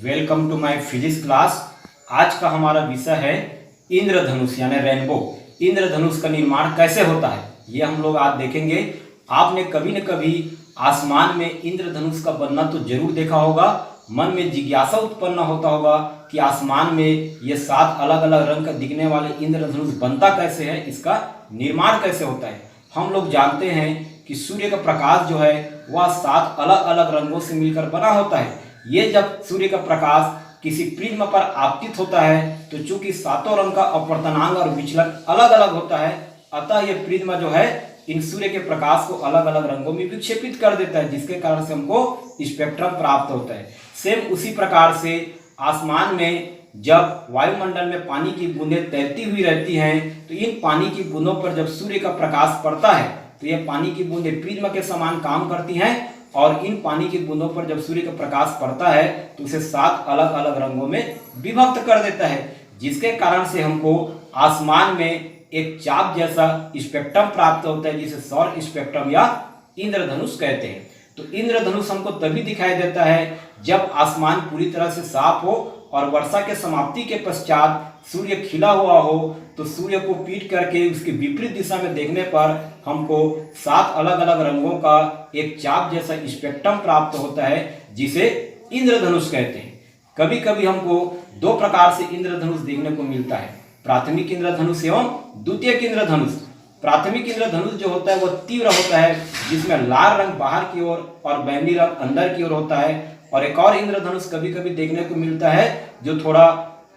Welcome to my physics class. आज का हमारा विषय है इंद्रधनुष यानी रेनबो। इंद्रधनुष का निर्माण कैसे होता है ये हम लोग आज देखेंगे। आपने कभी न कभी आसमान में इंद्रधनुष का बनना तो जरूर देखा होगा। मन में जिज्ञासा उत्पन्न होता होगा कि आसमान में ये 7 अलग अलग रंग का दिखने वाले इंद्रधनुष बनता कैसे है, इसका निर्माण कैसे होता है। हम लोग जानते हैं कि सूर्य का प्रकाश जो है वह 7 अलग अलग रंगों से मिलकर बना होता है। ये जब सूर्य का प्रकाश किसी प्रिज्म पर आपतित होता है तो चूंकि 7 रंग का अपवर्तनांक और विचलन अलग अलग होता है, अतः यह प्रिज्म जो है इन सूर्य के प्रकाश को अलग अलग रंगों में विक्षेपित कर देता है, जिसके कारण से हमको स्पेक्ट्रम प्राप्त होता है। सेम उसी प्रकार से आसमान में जब वायुमंडल में पानी की बूंदें तैरती हुई रहती हैं तो इन पानी की बूंदों पर जब सूर्य का प्रकाश पड़ता है तो यह पानी की बूंदें प्रिज्म के समान काम करती हैं और इन पानी की बूंदों पर जब सूर्य का प्रकाश पड़ता है तो उसे 7 अलग अलग रंगों में विभक्त कर देता है, जिसके कारण से हमको आसमान में एक चाप जैसा स्पेक्ट्रम प्राप्त होता है, जिसे सौर स्पेक्ट्रम या इंद्रधनुष कहते हैं। तो इंद्रधनुष हमको तभी दिखाई देता है जब आसमान पूरी तरह से साफ हो और वर्षा के समाप्ति के पश्चात सूर्य खिला हुआ हो, तो सूर्य को पीट करके उसके विपरीत दिशा में देखने पर हमको 7 अलग अलग रंगों का एक चाप जैसा स्पेक्ट्रम प्राप्त होता है, जिसे इंद्रधनुष कहते हैं। कभी कभी हमको 2 प्रकार से इंद्रधनुष देखने को मिलता है, प्राथमिक इंद्रधनुष एवं द्वितीयक इंद्रधनुष। प्राथमिक इंद्रधनुष जो होता है वह तीव्र होता है, जिसमें लाल रंग बाहर की ओर और बैंगनी रंग अंदर की ओर होता है। और एक और इंद्रधनुष कभी कभी देखने को मिलता है जो थोड़ा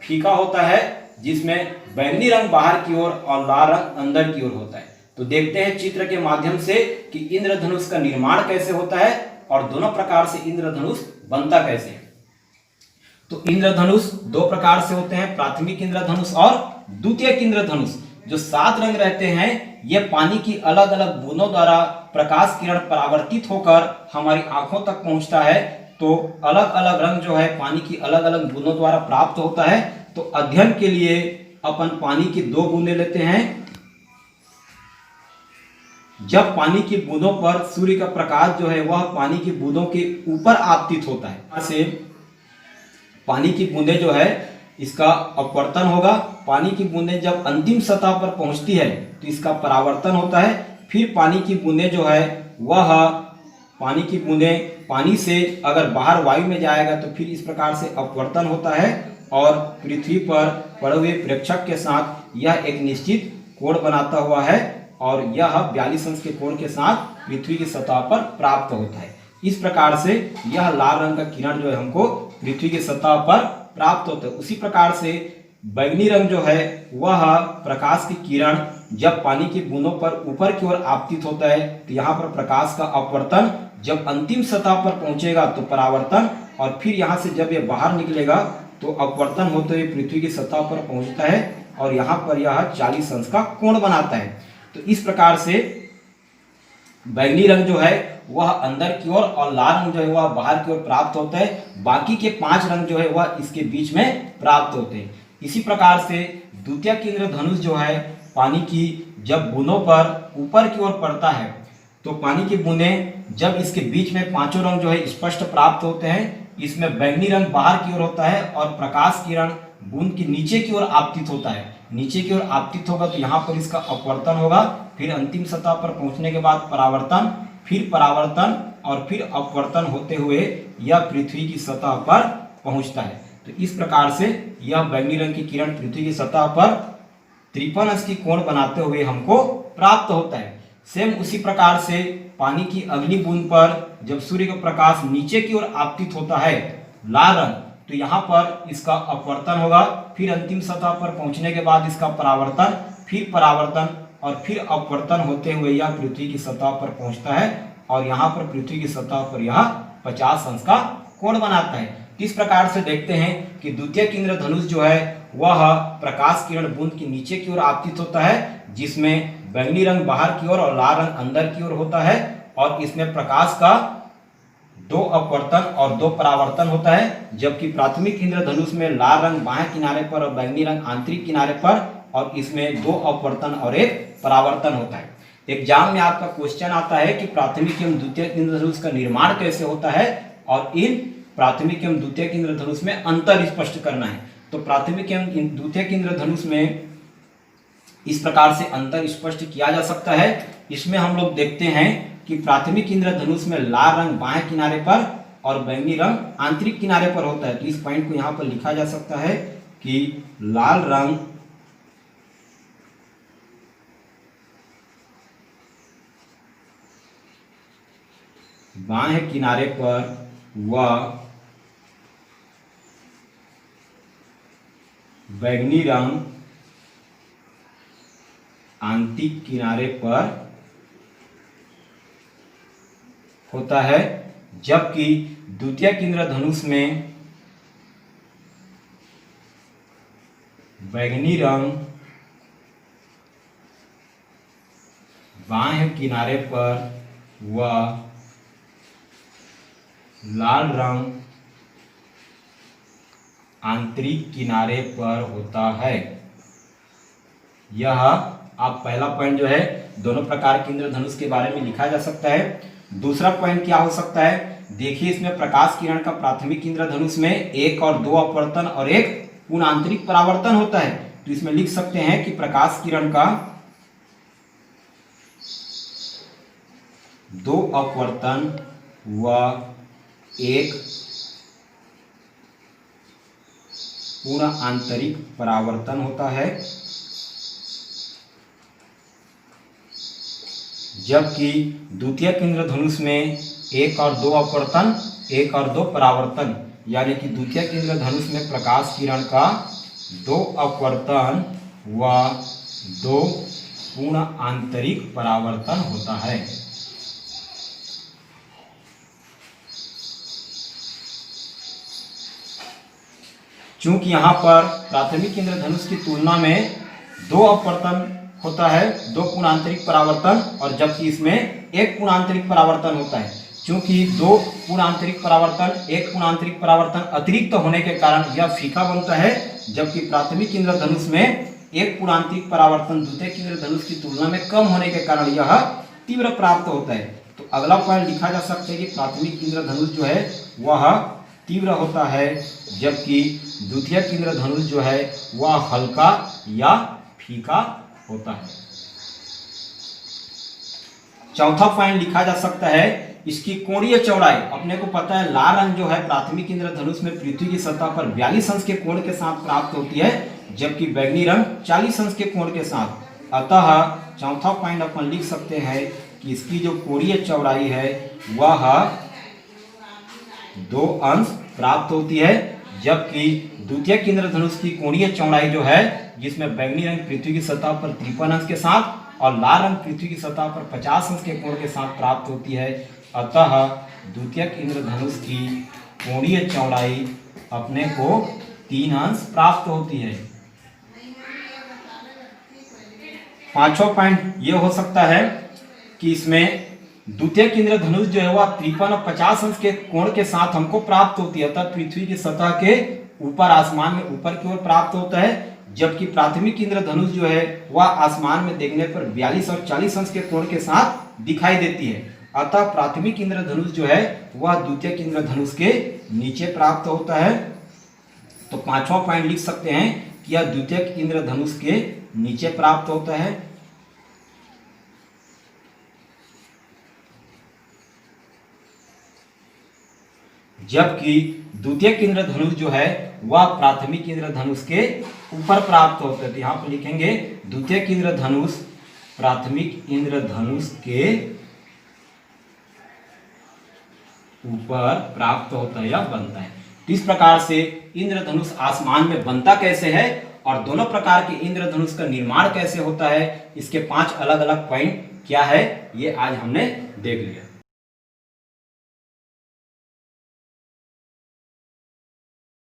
फीका होता है, जिसमें बैंगनी रंग बाहर की ओर और लाल रंग अंदर की ओर होता है। तो देखते हैं चित्र के माध्यम से कि इंद्रधनुष का निर्माण कैसे होता है और दोनों प्रकार से इंद्रधनुष बनता कैसे है। तो इंद्रधनुष 2 प्रकार से होते हैं, प्राथमिक इंद्रधनुष और द्वितीयक इंद्रधनुष। जो 7 रंग रहते हैं ये पानी की अलग अलग बूंदों द्वारा प्रकाश किरण परावर्तित होकर हमारी आंखों तक पहुंचता है। तो अलग अलग रंग जो है पानी की अलग अलग बूंदों द्वारा प्राप्त होता है। तो अध्ययन के लिए अपन पानी की 2 बूंदें लेते हैं। जब पानी की बूंदों पर सूर्य का प्रकाश जो है वह पानी की बूंदों के ऊपर आपतित होता है, ऐसे पानी की बूंदें जो है इसका अपवर्तन होगा। पानी की बूंदें जब अंतिम सतह पर पहुंचती है तो इसका परावर्तन होता है। फिर पानी की बूंदें जो है वह पानी की बूंदें पानी से अगर बाहर वायु में जाएगा तो फिर इस प्रकार से अपवर्तन होता है और पृथ्वी पर पड़े हुए प्रेक्षक के साथ यह एक निश्चित कोण बनाता हुआ है और यह 42 अंश के कोण के साथ पृथ्वी की सतह पर प्राप्त होता है। इस प्रकार से यह लाल रंग का किरण जो है हमको पृथ्वी की सतह पर प्राप्त होता है। उसी प्रकार से बैंगनी रंग जो है वह प्रकाश की किरण जब पानी की बूंदों पर ऊपर की ओर आपतित होता है तो यहाँ पर प्रकाश का अपवर्तन, जब अंतिम सतह पर पहुंचेगा तो परावर्तन और फिर यहाँ से जब यह बाहर निकलेगा तो अपवर्तन होते हुए पृथ्वी की सतह पर पहुंचता है और यहाँ पर यह 40 अंश का कोण बनाता है। तो इस प्रकार से बैंगनी रंग जो है वह अंदर की ओर और लाल रंग जो है वह बाहर की ओर प्राप्त होता है। बाकी के 5 रंग जो है वह इसके बीच में प्राप्त होते हैं। इसी प्रकार से द्वितीयक इंद्रधनुष जो है पानी की जब बूंदों पर ऊपर की ओर पड़ता है तो पानी की बूंदें जब इसके बीच में 5 रंग जो है स्पष्ट प्राप्त होते हैं। इसमें बैंगनी रंग बाहर की ओर होता है और प्रकाश किरण बूंद की नीचे की ओर आपतित होता है। नीचे की ओर आपतित होगा तो यहाँ पर इसका अपवर्तन होगा, फिर अंतिम सतह पर पहुंचने के बाद परावर्तन, फिर परावर्तन और फिर अपवर्तन होते हुए यह पृथ्वी की सतह पर पहुंचता है। तो इस प्रकार से यह बैंगनी रंग की किरण पृथ्वी की सतह पर 53 अंश की कोण बनाते हुए हमको प्राप्त होता है। सेम उसी प्रकार से पानी की अगली बूंद पर जब सूर्य का प्रकाश नीचे की ओर आपतित होता है लाल रंग, तो यहाँ पर इसका अपवर्तन होगा, फिर अंतिम सतह पर पहुंचने के बाद इसका परावर्तन, फिर परावर्तन और फिर अपवर्तन होते हुए यह पृथ्वी की सतह पर पहुंचता है और यहाँ पर पृथ्वी की सतह पर यह 50 अंश का कोण बनाता है। इस प्रकार से देखते हैं कि द्वितीयक इंद्रधनुष जो है वह प्रकाश किरण बूंद की नीचे की ओर आपतित होता है, जिसमें बैंगनी रंग बाहर की ओर और लाल रंग अंदर की ओर होता है और इसमें प्रकाश का 2 अपवर्तन और 2 परावर्तन होता है। जबकि प्राथमिक इंद्रधनुष में लाल रंग बाएं किनारे पर और बैंगनी रंग आंतरिक किनारे पर और इसमें 2 अपवर्तन और 1 परावर्तन होता है। एग्जाम में आपका क्वेश्चन आता है कि प्राथमिक एवं द्वितीयक इंद्रधनुष का निर्माण कैसे होता है और इन प्राथमिक एवं द्वितीयक इंद्रधनुष में अंतर स्पष्ट करना है। तो प्राथमिक एवं द्वितीयक इंद्रधनुष में इस प्रकार से अंतर स्पष्ट किया जा सकता है। इसमें हम लोग देखते हैं कि प्राथमिक इंद्रधनुष में लाल रंग बाएं किनारे पर और बैंगनी रंग आंतरिक किनारे पर होता है। तो इस पॉइंट को यहां पर लिखा जा सकता है कि लाल रंग बाएं किनारे पर व बैंगनी रंग आंतरिक किनारे पर होता है, जबकि द्वितीयक इंद्रधनुष में बैंगनी रंग बाएं किनारे पर व लाल रंग आंतरिक किनारे पर होता है। यह आप पहला पॉइंट जो है दोनों प्रकार के इंद्रधनुष के बारे में लिखा जा सकता है। दूसरा पॉइंट क्या हो सकता है, देखिए इसमें प्रकाश किरण का प्राथमिक इंद्रधनुष में 1 और 2 अपवर्तन और 1 पूर्ण आंतरिक परावर्तन होता है। तो इसमें लिख सकते हैं कि प्रकाश किरण का 2 अपवर्तन व 1 पूर्ण आंतरिक परावर्तन होता है, जबकि द्वितीयक इंद्रधनुष में 1 और 2 अपवर्तन 1 और 2 परावर्तन, यानी कि द्वितीयक इंद्रधनुष में प्रकाश किरण का 2 अपवर्तन व 2 पूर्ण आंतरिक परावर्तन होता है। चूंकि यहाँ पर प्राथमिक इंद्रधनुष की तुलना में 2 अपवर्तन होता है, 2 पूर्ण आंतरिक परावर्तन, और जबकि इसमें 1 पूर्ण आंतरिक परावर्तन होता है। चूंकि 2 पूर्ण आंतरिक परावर्तन 1 पूर्ण आंतरिक परावर्तन अतिरिक्त होने के कारण यह फीका बनता है, जबकि प्राथमिक इंद्रधनुष में 1 पूर्ण आंतरिक परावर्तन द्वितीयक इंद्रधनुष की तुलना में कम होने के कारण यह तीव्र प्राप्त होता है। तो अगला पॉइंट लिखा जा सकता है कि प्राथमिक इंद्रधनुष जो है वह तीव्र होता है, जबकि द्वितीयक इंद्रधनुष जो है वह हल्का या फीका होता है। चौथा पॉइंट लिखा जा सकता है इसकी कोणीय चौड़ाई। अपने को पता है लाल रंग जो है प्राथमिक इंद्रधनुष में पृथ्वी की सतह पर 42 अंश के कोण के साथ प्राप्त होती है, जबकि बैंगनी रंग 40 अंश के कोण के साथ। अतः चौथा पॉइंट अपन लिख सकते हैं कि इसकी जो कोणीय चौड़ाई है वह 2 अंश प्राप्त होती है, जबकि द्वितीयक इंद्रधनुष की कोणीय चौड़ाई जो है, जिसमें बैंगनी रंग पृथ्वी की सतह पर 53 अंश के साथ और लाल रंग पृथ्वी की सतह पर 50 अंश के कोण के साथ प्राप्त होती है। अतः द्वितीयक इंद्रधनुष की कोणीय चौड़ाई अपने को 3 अंश प्राप्त होती है। पांचवा पॉइंट ये हो सकता है कि इसमें द्वितीयक इंद्रधनुष जो है वह 53 और 50 अंश के कोण के साथ हमको प्राप्त होती है, अर्थात पृथ्वी की सतह के ऊपर आसमान में ऊपर की ओर प्राप्त होता है, जबकि प्राथमिक इंद्रधनुष जो है वह आसमान में देखने पर 42 और 40 अंश के कोण के साथ दिखाई देती है। अतः प्राथमिक इंद्रधनुष जो है वह द्वितीयक इंद्रधनुष के नीचे प्राप्त होता है। तो पांचवा पॉइंट लिख सकते हैं कि यह द्वितीयक इंद्रधनुष के नीचे प्राप्त होता है। जबकि द्वितीयक इंद्रधनुष जो है वह प्राथमिक इंद्रधनुष के ऊपर प्राप्त होता है। तो यहां पर लिखेंगे द्वितीयक इंद्रधनुष प्राथमिक इंद्रधनुष के ऊपर प्राप्त होता है या बनता है। तो इस प्रकार से इंद्रधनुष आसमान में बनता कैसे है और दोनों प्रकार के इंद्रधनुष का निर्माण कैसे होता है, इसके 5 अलग अलग पॉइंट क्या है ये आज हमने देख लिया।